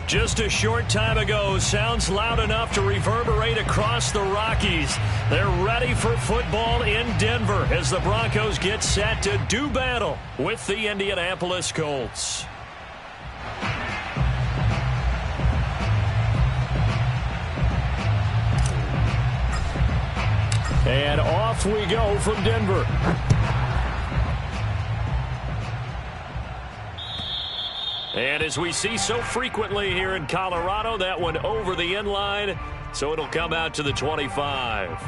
Just a short time ago, sounds loud enough to reverberate across the Rockies. They're ready for football in Denver as the Broncos get set to do battle with the Indianapolis Colts. And off we go from Denver. And as we see so frequently here in Colorado, that one over the end line, so it'll come out to the 25.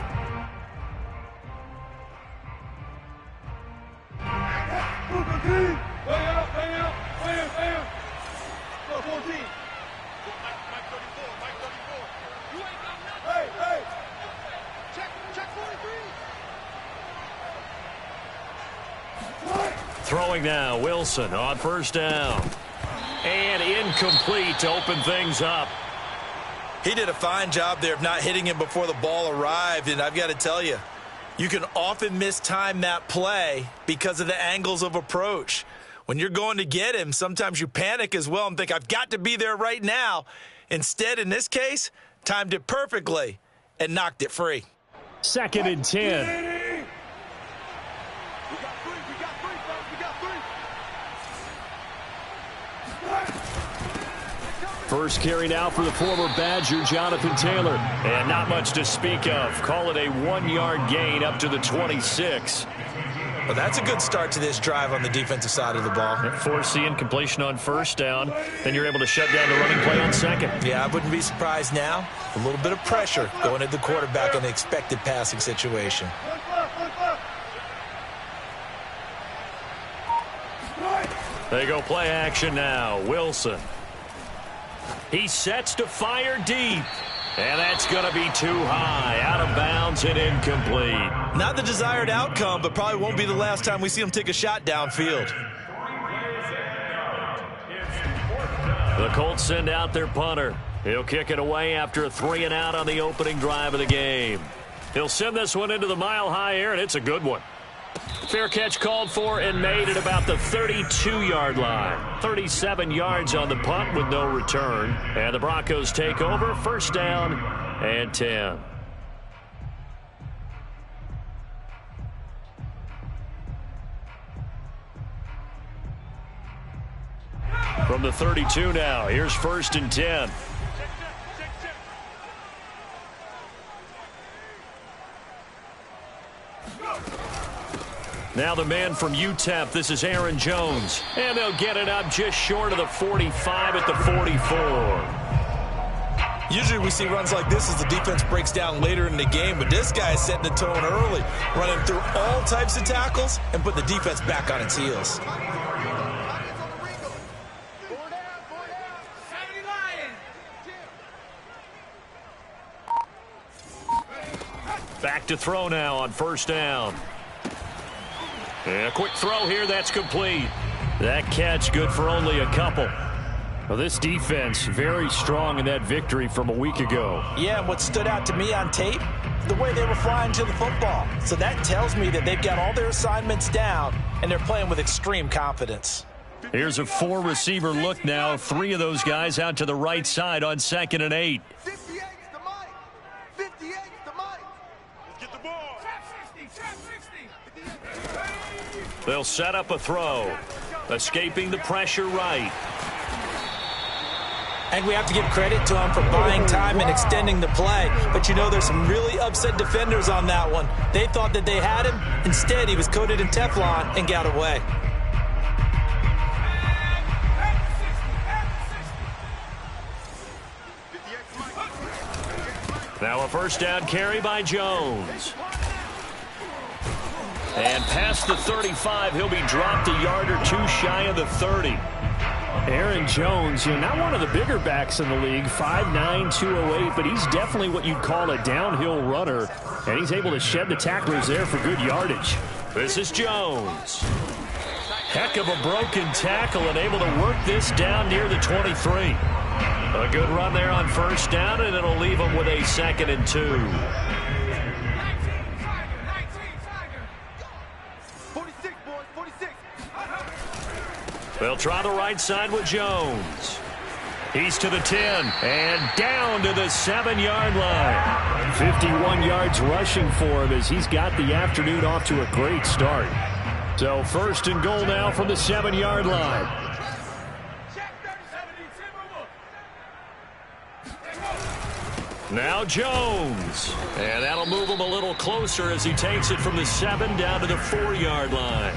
Throwing now, Wilson on first down. And incomplete to open things up. He did a fine job there of not hitting him before the ball arrived, and I've got to tell you, you can often mistime that play because of the angles of approach. When you're going to get him, sometimes you panic as well and think, I've got to be there right now. Instead, in this case, timed it perfectly and knocked it free. 2nd and 10. First carry now for the former Badger, Jonathan Taylor. And not much to speak of. Call it a 1-yard gain up to the 26. Well, that's a good start to this drive on the defensive side of the ball. Force the incompletion on first down. Then you're able to shut down the running play on second. Yeah, I wouldn't be surprised now. A little bit of pressure going at the quarterback in the expected passing situation. They go play action now. Wilson. He sets to fire deep. And that's going to be too high. Out of bounds and incomplete. Not the desired outcome, but probably won't be the last time we see him take a shot downfield. The Colts send out their punter. He'll kick it away after a 3-and-out on the opening drive of the game. He'll send this one into the mile-high air, and it's a good one. Fair catch called for and made at about the 32-yard line. 37 yards on the punt with no return. And the Broncos take over, first down and 10. From the 32 now, here's 1st and 10. Now the man from UTEP, this is Aaron Jones. And they'll get it up just short of the 45 at the 44. Usually we see runs like this as the defense breaks down later in the game, but this guy is setting the tone early, running through all types of tackles and put the defense back on its heels. Back to throw now on first down. And a quick throw here, that's complete. That catch good for only a couple. Well, this defense very strong in that victory from a week ago. Yeah, and what stood out to me on tape, the way they were flying to the football. So that tells me that they've got all their assignments down, and they're playing with extreme confidence. Here's a 4-receiver look now. 3 of those guys out to the right side on 2nd and 8. 58 is the mic. 58 is the mic. Let's get the ball. Trap 60. They'll set up a throw. Escaping the pressure right. And we have to give credit to him for buying time and extending the play. But you know, there's some really upset defenders on that one. They thought that they had him. Instead, he was coated in Teflon and got away. Now a first down carry by Jones. And past the 35, he'll be dropped a yard or two shy of the 30. Aaron Jones, not one of the bigger backs in the league, 5'9", 208, but he's definitely what you'd call a downhill runner, and he's able to shed the tacklers there for good yardage. This is Jones. Heck of a broken tackle and able to work this down near the 23. A good run there on first down, and it'll leave him with a 2nd and 2. 46, boys, 46. They'll try the right side with Jones. He's to the 10 and down to the 7-yard line. 51 yards rushing for him as he's got the afternoon off to a great start. So first and goal now from the 7-yard line. Now Jones. And that'll move him a little closer as he takes it from the 7 down to the 4-yard line.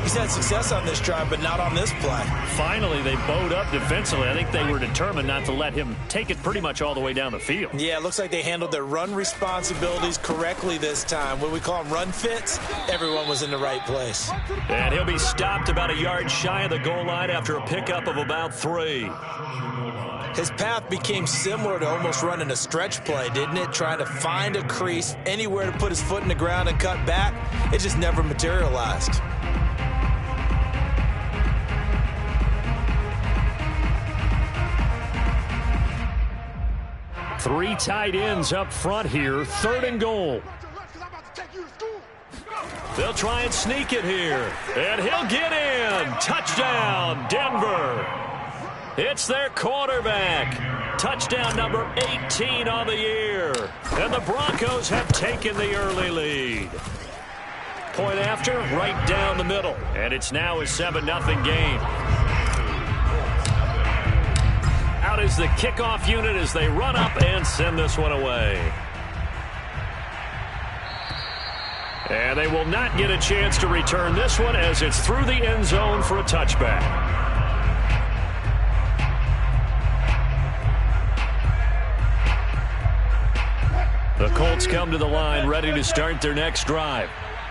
He's had success on this drive, but not on this play. Finally, they bowed up defensively. I think they were determined not to let him take it pretty much all the way down the field. Yeah, it looks like they handled their run responsibilities correctly this time. When we call them run fits, everyone was in the right place. And he'll be stopped about a yard shy of the goal line after a pickup of about 3. His path became similar to almost running a stretch play, didn't it? Trying to find a crease, anywhere to put his foot in the ground and cut back. It just never materialized. Three tight ends up front here. 3rd and goal. They'll try and sneak it here. And he'll get in. Touchdown, Denver. It's their quarterback. Touchdown number 18 on the year. And the Broncos have taken the early lead. Point after, right down the middle. And it's now a 7-0 game. Out is the kickoff unit as they run up and send this one away. And they will not get a chance to return this one as it's through the end zone for a touchback. The Colts come to the line ready to start their next drive.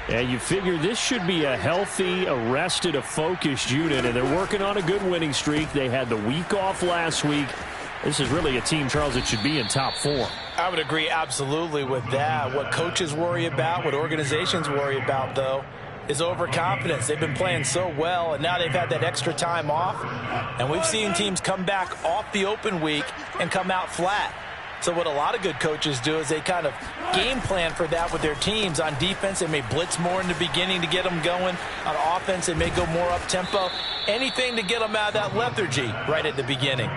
And you figure this should be a healthy, a rested, a focused unit, and they're working on a good winning streak. They had the week off last week. This is really a team, Charles, that should be in top 4. I would agree absolutely with that. What coaches worry about, what organizations worry about, though, is overconfidence. They've been playing so well, and now they've had that extra time off. And we've seen teams come back off the open week and come out flat. So what a lot of good coaches do is they kind of game plan for that with their teams. On defense, they may blitz more in the beginning to get them going. On offense, they may go more up-tempo. Anything to get them out of that lethargy right at the beginning.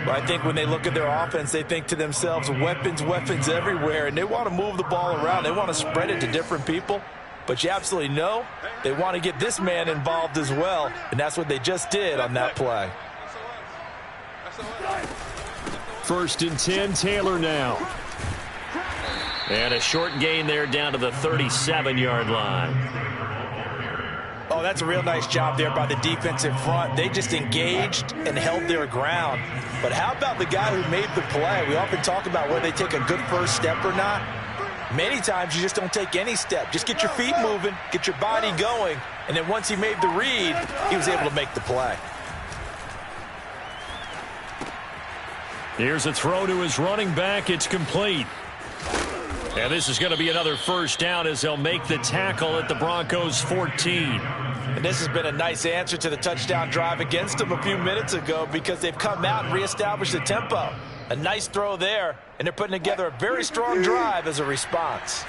But I think when they look at their offense, they think to themselves, weapons, weapons everywhere, and they want to move the ball around. They want to spread it to different people. But you absolutely know they want to get this man involved as well, and that's what they just did on that play. 1st and 10, Taylor now. And a short gain there down to the 37-yard line. Oh, that's a real nice job there by the defensive front. They just engaged and held their ground. But how about the guy who made the play? We often talk about whether they take a good first step or not. Many times you just don't take any step. Just get your feet moving, get your body going, and then once he made the read, he was able to make the play. Here's a throw to his running back. It's complete. And this is going to be another first down as they'll make the tackle at the Broncos 14. And this has been a nice answer to the touchdown drive against them a few minutes ago because they've come out and reestablished the tempo. A nice throw there, and they're putting together a very strong drive as a response.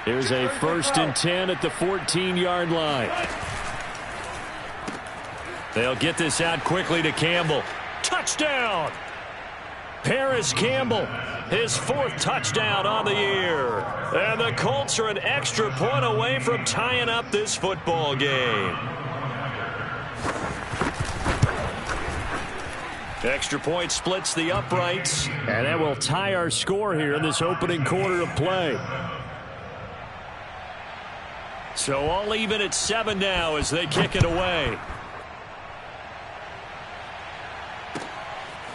Here's a 1st and 10 at the 14-yard line. They'll get this out quickly to Campbell. Touchdown! Paris Campbell, his 4th touchdown on the year. And the Colts are an extra point away from tying up this football game. Extra point splits the uprights, and that will tie our score here in this opening quarter of play. So all even at 7 now as they kick it away.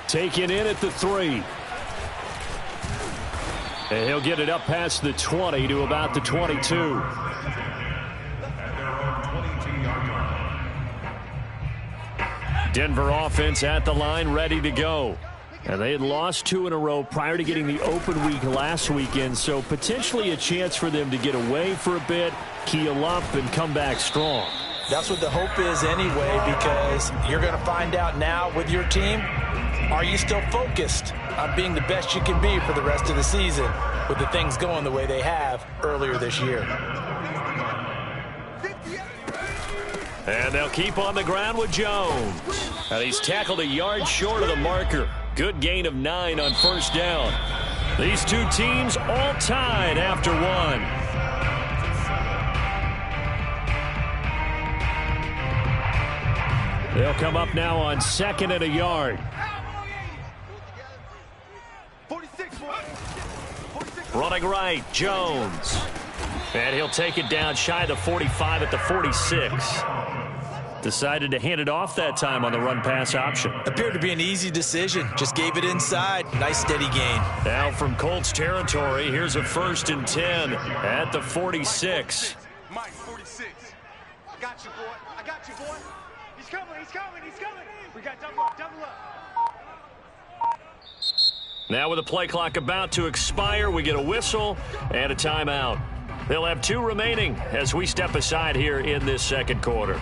Taken in at the 3. And he'll get it up past the 20 to about the 22. Denver offense at the line, ready to go. And they had lost 2 in a row prior to getting the open week last weekend, so potentially a chance for them to get away for a bit, keel up, and come back strong. That's what the hope is anyway, because you're going to find out now with your team, are you still focused on being the best you can be for the rest of the season with the things going the way they have earlier this year? And they'll keep on the ground with Jones. And he's tackled a yard short of the marker. Good gain of 9 on first down. These two teams all tied after one. They'll come up now on 2nd and a yard. Running right, Jones. And he'll take it down shy of the 45 at the 46. Decided to hand it off that time on the run-pass option. Appeared to be an easy decision. Just gave it inside. Nice steady gain. Now from Colts territory, here's a 1st and 10 at the 46. Mike, 46. I got you, boy. I got you, boy. He's coming, he's coming, he's coming. We got double up, double up. Now with the play clock about to expire, we get a whistle and a timeout. They'll have 2 remaining as we step aside here in this second quarter.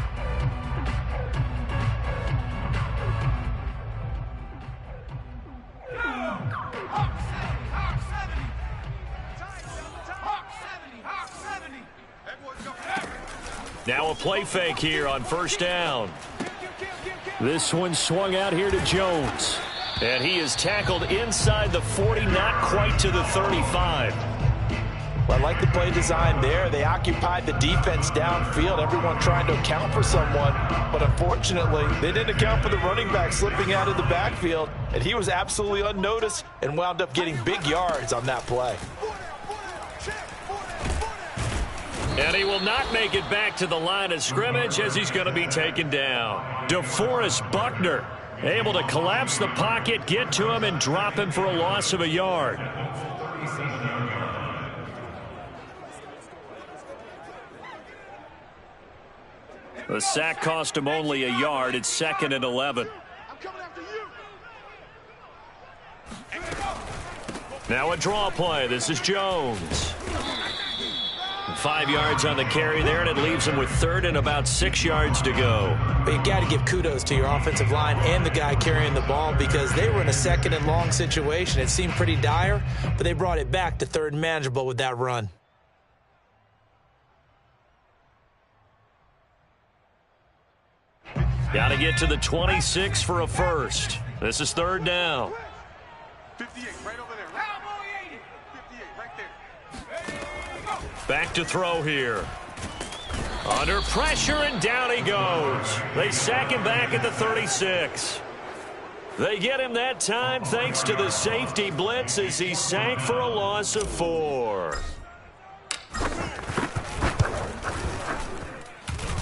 Now a play fake here on first down. This one swung out here to Jones. And he is tackled inside the 40, not quite to the 35. Well, I like the play design there. They occupied the defense downfield, everyone trying to account for someone. But unfortunately, they didn't account for the running back slipping out of the backfield. And he was absolutely unnoticed and wound up getting big yards on that play. And he will not make it back to the line of scrimmage as he's going to be taken down. DeForest Buckner able to collapse the pocket, get to him, and drop him for a loss of a yard. The sack cost him only a yard. It's 2nd and 11. I'm coming after you. Now a draw play. This is Jones. 5 yards on the carry there, and it leaves him with 3rd and about 6 yards to go. But you got to give kudos to your offensive line and the guy carrying the ball because they were in a 2nd and long situation. It seemed pretty dire, but they brought it back to 3rd and manageable with that run. Got to get to the 26 for a first. This is 3rd down. 58, right over there. 58, right there. Back to throw here. Under pressure, and down he goes. They sack him back at the 36. They get him that time thanks to the safety blitz as he sank for a loss of 4.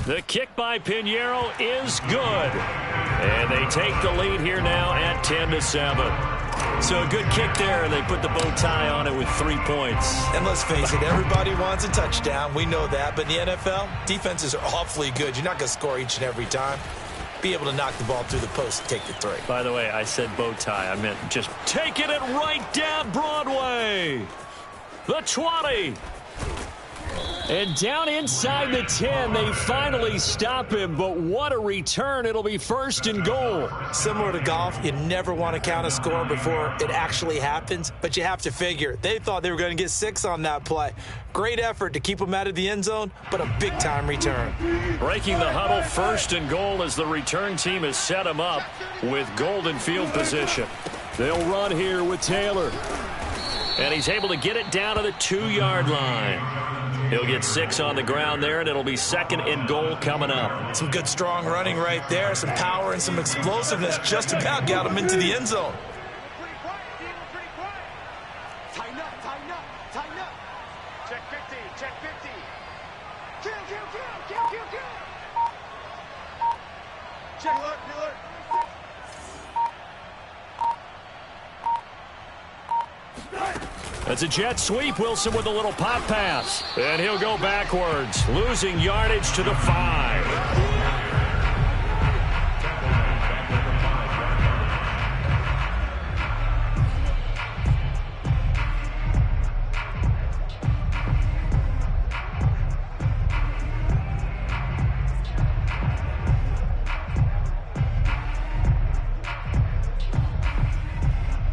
The kick by Pinheiro is good. And they take the lead here now at 10-7. So a good kick there, and they put the bow tie on it with 3 points. And let's face it, everybody wants a touchdown. We know that. But in the NFL, defenses are awfully good. You're not going to score each and every time. Be able to knock the ball through the post and take the 3. By the way, I said bow tie. I meant just taking it right down Broadway. The 20. And down inside the 10, they finally stop him. But what a return. It'll be 1st and goal. Similar to golf, you never want to count a score before it actually happens. But you have to figure, they thought they were going to get 6 on that play. Great effort to keep them out of the end zone, but a big-time return. Breaking the huddle, 1st and goal as the return team has set him up with golden field position. They'll run here with Taylor. And he's able to get it down to the 2-yard line. He'll get 6 on the ground there, and it'll be 2nd and goal coming up. Some good, strong running right there. Some power and some explosiveness just about got him into the end zone. Pretty quiet, Dean. Pretty quiet. Tighten up, tighten up, tighten up. Check 50, check 50. Kill, kill, kill, kill, kill, kill. Check, alert, alert. That's a jet sweep. Wilson with a little pop pass. And he'll go backwards, losing yardage to the 5.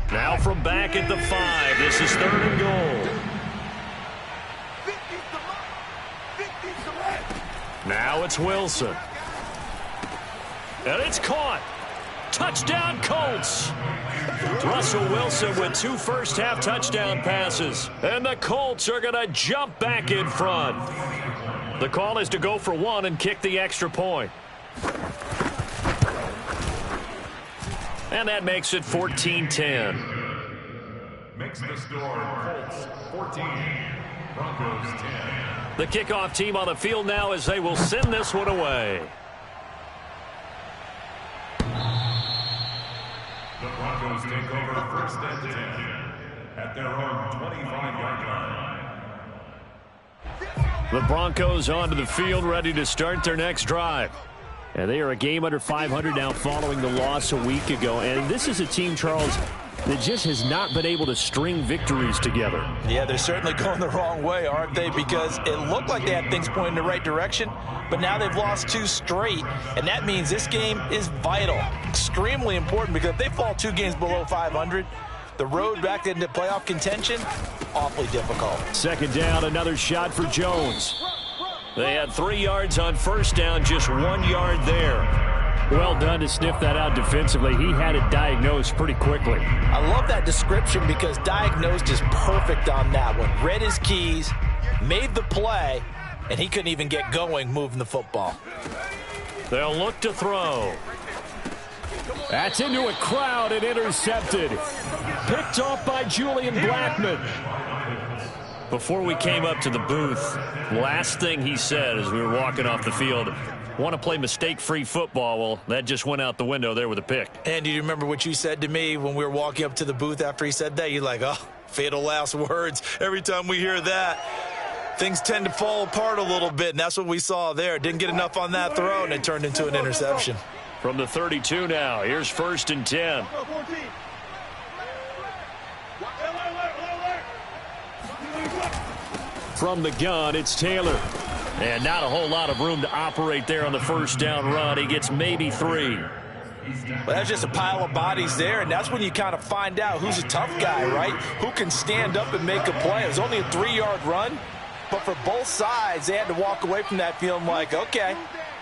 Now from back at the 5, this is 3rd and goal. Now it's Wilson. And it's caught. Touchdown, Colts. Russell Wilson with 2 first-half touchdown passes. And the Colts are going to jump back in front. The call is to go for 1 and kick the extra point. And that makes it 14-10. Makes the score Colts 14, Broncos 10. The kickoff team on the field now as they will send this one away. The Broncos take over first and 10 at their own 25-yard line. The Broncos onto the field, ready to start their next drive. And they are a game under 500 now following the loss a week ago. And this is a team, Charles, that just has not been able to string victories together. Yeah, they're certainly going the wrong way, aren't they? Because it looked like they had things pointing in the right direction, but now they've lost 2 straight, and that means this game is vital, extremely important, because if they fall 2 games below 500, the road back into playoff contention, awfully difficult. Second down, another shot for Jones. They had 3 yards on first down, just 1 yard there. Well done to sniff that out defensively. He had it diagnosed pretty quickly. I love that description because diagnosed is perfect on that one. Read his keys, made the play, and he couldn't even get going moving the football. They'll look to throw. That's into a crowd and intercepted. Picked off by Julian Blackmon. Before we came up to the booth, last thing he said as we were walking off the field, want to play mistake-free football. Well, that just went out the window there with a pick. And do you remember what you said to me when we were walking up to the booth after he said that? You're like, oh, fatal last words. Every time we hear that, things tend to fall apart a little bit, and that's what we saw there. Didn't get enough on that throw, and it turned into an interception. From the 32 now, here's 1st and 10. From the gun, it's Taylor. And not a whole lot of room to operate there on the first down run. He gets maybe 3. Well, that's just a pile of bodies there, and that's when you kind of find out who's a tough guy, right? Who can stand up and make a play. It was only a 3-yard run, but for both sides, they had to walk away from that feeling like, okay,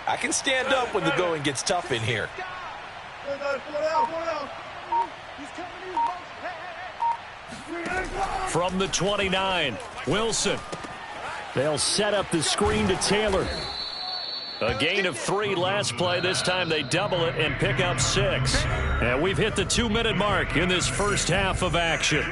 I can stand up when the going gets tough in here. From the 29, Wilson. They'll set up the screen to Taylor. A gain of 3 last play. This time they double it and pick up 6. And we've hit the 2-minute mark in this first half of action.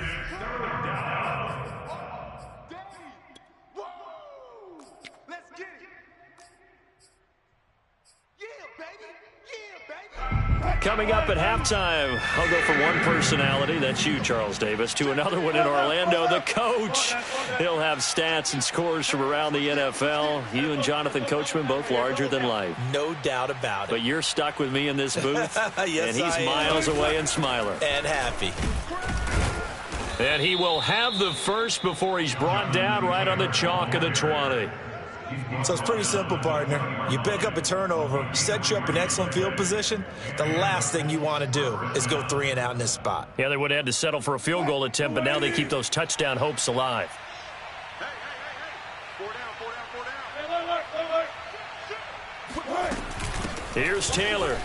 Coming up at halftime, I'll go from one personality, that's you, Charles Davis, to another one in Orlando, the coach. He'll have stats and scores from around the NFL. You and Jonathan Coachman, both larger than life. No doubt about it. But you're stuck with me in this booth, yes, and he's miles away and smiling. And happy. And he will have the first before he's brought down right on the chalk of the 20. So it's pretty simple, partner. You pick up a turnover, set you up in excellent field position. The last thing you want to do is go 3 and out in this spot. Yeah, they would have had to settle for a field goal attempt, but now they keep those touchdown hopes alive. Here's Taylor.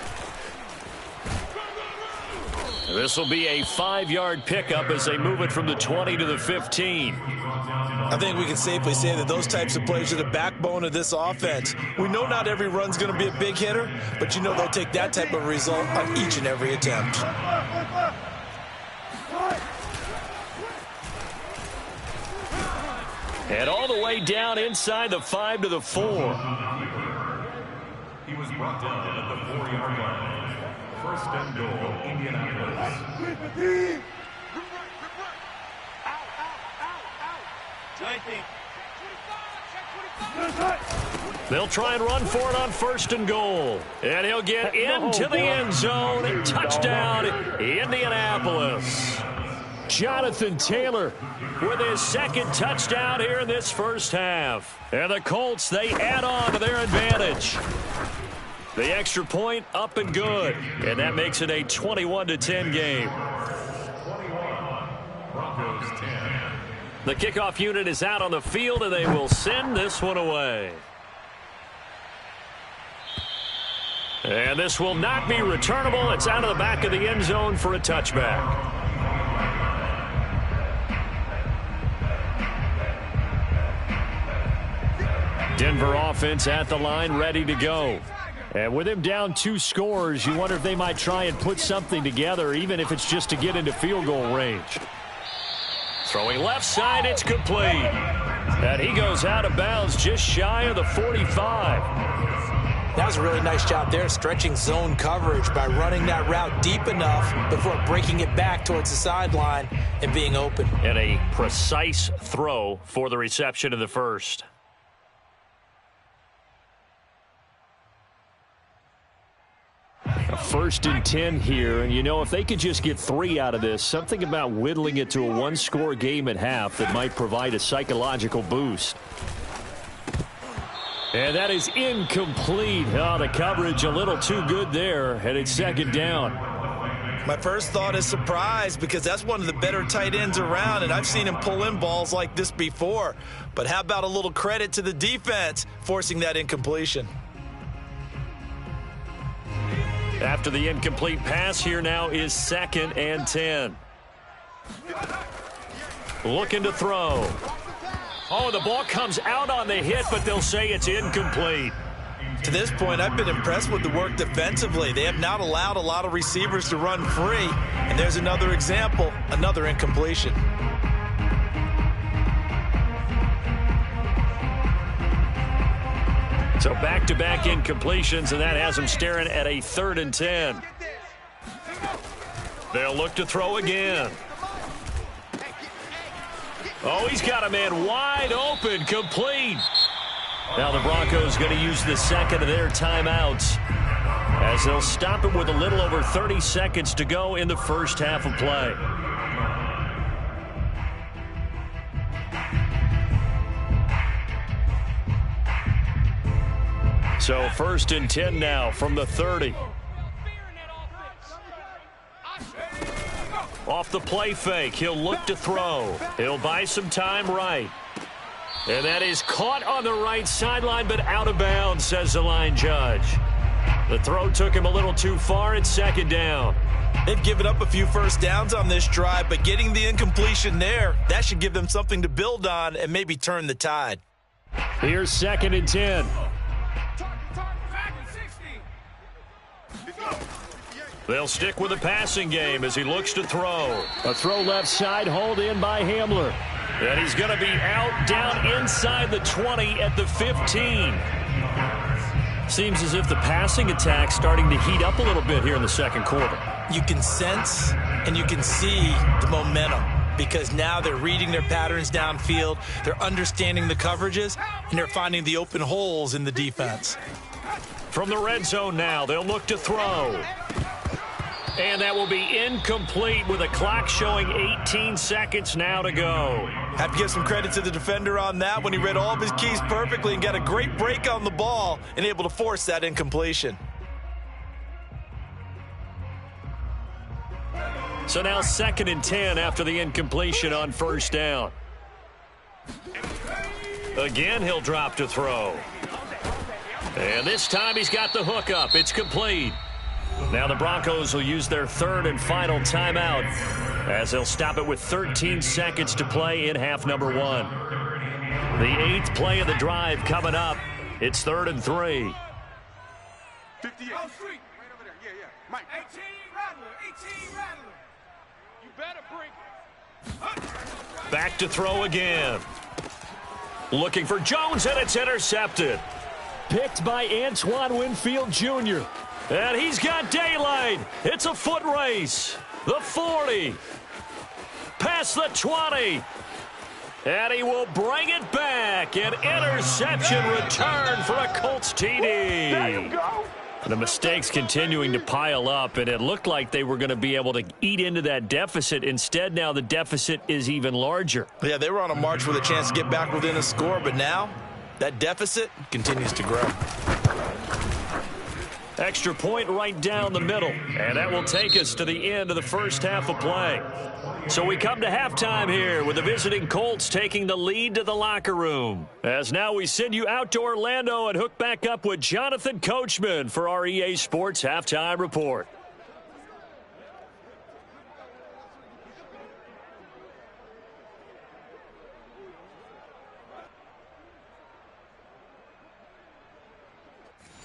This will be a 5-yard pickup as they move it from the 20 to the 15. I think we can safely say that those types of plays are the backbone of this offense. We know not every run's going to be a big hitter, but you know they'll take that type of result on each and every attempt. And all the way down inside the 5 to the 4. He was brought down at the 4-yard line. First and goal, Indianapolis. They'll try and run for it on 1st and goal. And he'll get into the end zone. Touchdown, Indianapolis. Jonathan Taylor with his 2nd touchdown here in this first half. And the Colts, they add on to their advantage. The extra point up and good. And that makes it a 21-10 game. 21, Broncos 10. The kickoff unit is out on the field, and they will send this one away. And this will not be returnable. It's out of the back of the end zone for a touchback. Denver offense at the line, ready to go. And with him down 2 scores, you wonder if they might try and put something together, even if it's just to get into field goal range. Throwing left side, it's complete. And he goes out of bounds just shy of the 45. That was a really nice job there, stretching zone coverage by running that route deep enough before breaking it back towards the sideline and being open. And a precise throw for the reception of the first. A 1st and 10 here, and you know, if they could just get 3 out of this, something about whittling it to a 1-score game at half that might provide a psychological boost. And that is incomplete. Oh, the coverage a little too good there, and it's 2nd down. My first thought is surprise, because that's one of the better tight ends around, and I've seen him pull in balls like this before. But how about a little credit to the defense forcing that incompletion? After the incomplete pass, here now is 2nd and 10. Looking to throw. Oh, the ball comes out on the hit, but they'll say it's incomplete. To this point, I've been impressed with the work defensively. They have not allowed a lot of receivers to run free. And there's another example, another incompletion. So back-to-back incompletions, and that has them staring at a 3rd and 10. They'll look to throw again. Oh, he's got a man wide open, complete. Now the Broncos going to use the 2nd of their timeouts as they'll stop it with a little over 30 seconds to go in the first half of play. So 1st and 10 now from the 30. Off the play fake, he'll look to throw. He'll buy some time right. And that is caught on the right sideline, but out of bounds, says the line judge. The throw took him a little too far. It's 2nd down. They've given up a few first downs on this drive, but getting the incompletion there, that should give them something to build on and maybe turn the tide. Here's 2nd and 10. They'll stick with the passing game as he looks to throw. A throw left side, hauled in by Hamler. And he's going to be out down inside the 20 at the 15. Seems as if the passing attack's starting to heat up a little bit here in the 2nd quarter. You can sense and you can see the momentum because now they're reading their patterns downfield, they're understanding the coverages, and they're finding the open holes in the defense. From the red zone now, they'll look to throw. And that will be incomplete with a clock showing 18 seconds now to go. Have to give some credit to the defender on that when he read all of his keys perfectly and got a great break on the ball and able to force that incompletion. So now 2nd and 10 after the incompletion on 1st down. Again, he'll drop to throw. And this time he's got the hook up. It's complete. Now the Broncos will use their 3rd and final timeout as they'll stop it with 13 seconds to play in half number 1. The 8th play of the drive coming up. It's 3rd and 3. 58. Oh, sweet. Right over there. Yeah. Mike. 18 Rattler. 18 Rattler. You better bring. Back to throw again. Looking for Jones, and it's intercepted. Picked by Antoine Winfield Jr. And he's got daylight. It's a foot race. The 40. Past the 20. And he will bring it back. An interception return for a Colts TD. There you go. The mistakes continuing to pile up, and it looked like they were going to be able to eat into that deficit. Instead, now the deficit is even larger. Yeah, they were on a march with a chance to get back within a score, but now that deficit continues to grow. Extra point right down the middle. And that will take us to the end of the first half of play. So we come to halftime here with the visiting Colts taking the lead to the locker room. As now we send you out to Orlando and hook back up with Jonathan Coachman for our EA Sports Halftime Report.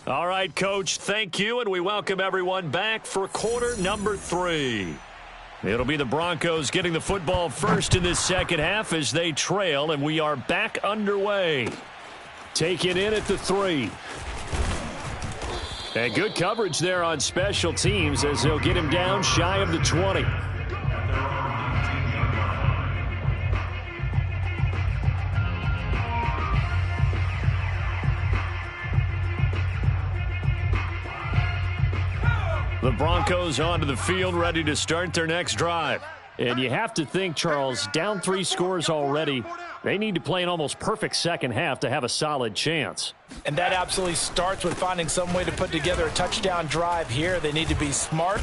All right, Coach, thank you, and we welcome everyone back for quarter number 3. It'll be the Broncos getting the football first in this second half as they trail, and we are back underway. Take it in at the 3. And good coverage there on special teams as they'll get him down shy of the 20. The Broncos onto the field, ready to start their next drive. And you have to think, Charles, down 3 scores already. They need to play an almost perfect second half to have a solid chance. And that absolutely starts with finding some way to put together a touchdown drive here. They need to be smart